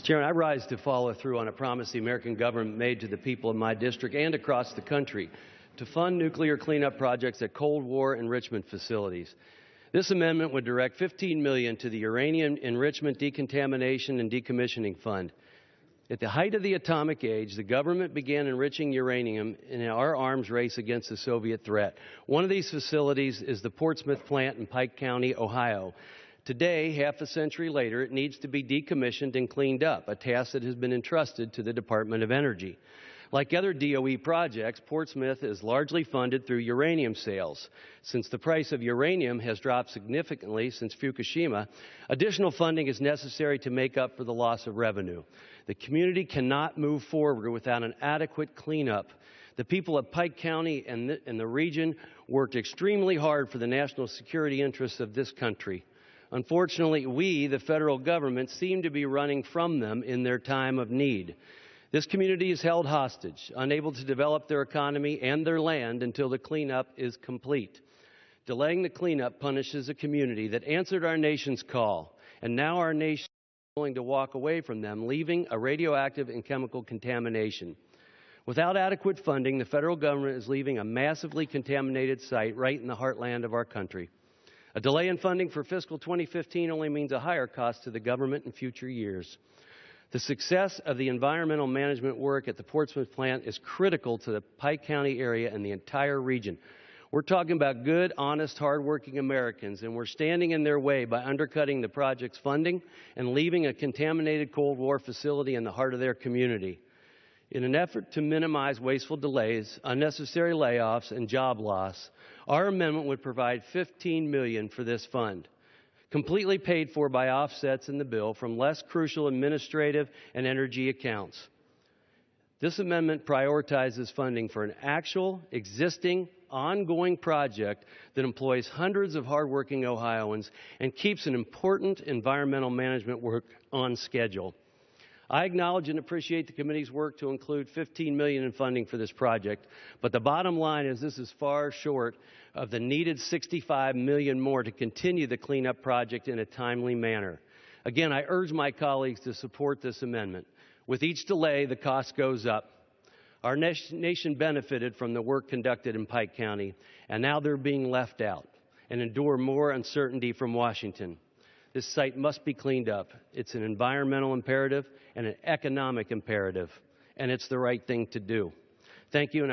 Chairman, I rise to follow through on a promise the American government made to the people of my district and across the country to fund nuclear cleanup projects at Cold War enrichment facilities. This amendment would direct $15 million to the Uranium Enrichment, Decontamination and Decommissioning Fund. At the height of the atomic age, the government began enriching uranium in our arms race against the Soviet threat. One of these facilities is the Portsmouth Plant in Pike County, Ohio. Today, half a century later, it needs to be decommissioned and cleaned up, a task that has been entrusted to the Department of Energy. Like other DOE projects, Portsmouth is largely funded through uranium sales. Since the price of uranium has dropped significantly since Fukushima, additional funding is necessary to make up for the loss of revenue. The community cannot move forward without an adequate cleanup. The people of Pike County and the region worked extremely hard for the national security interests of this country. Unfortunately, we, the federal government, seem to be running from them in their time of need. This community is held hostage, unable to develop their economy and their land until the cleanup is complete. Delaying the cleanup punishes a community that answered our nation's call, and now our nation is willing to walk away from them, leaving a radioactive and chemical contamination. Without adequate funding, the federal government is leaving a massively contaminated site right in the heartland of our country. A delay in funding for fiscal 2015 only means a higher cost to the government in future years. The success of the environmental management work at the Portsmouth Plant is critical to the Pike County area and the entire region. We're talking about good, honest, hardworking Americans, and we're standing in their way by undercutting the project's funding and leaving a contaminated Cold War facility in the heart of their community. In an effort to minimize wasteful delays, unnecessary layoffs, and job loss, our amendment would provide $15 million for this fund, completely paid for by offsets in the bill from less crucial administrative and energy accounts. This amendment prioritizes funding for an actual, existing, ongoing project that employs hundreds of hardworking Ohioans and keeps an important environmental management work on schedule. I acknowledge and appreciate the committee's work to include $15 million in funding for this project, but the bottom line is this is far short of the needed $65 million more to continue the cleanup project in a timely manner. Again, I urge my colleagues to support this amendment. With each delay, the cost goes up. Our nation benefited from the work conducted in Pike County, and now they're being left out and endure more uncertainty from Washington. This site must be cleaned up. It's an environmental imperative and an economic imperative, and it's the right thing to do. Thank you.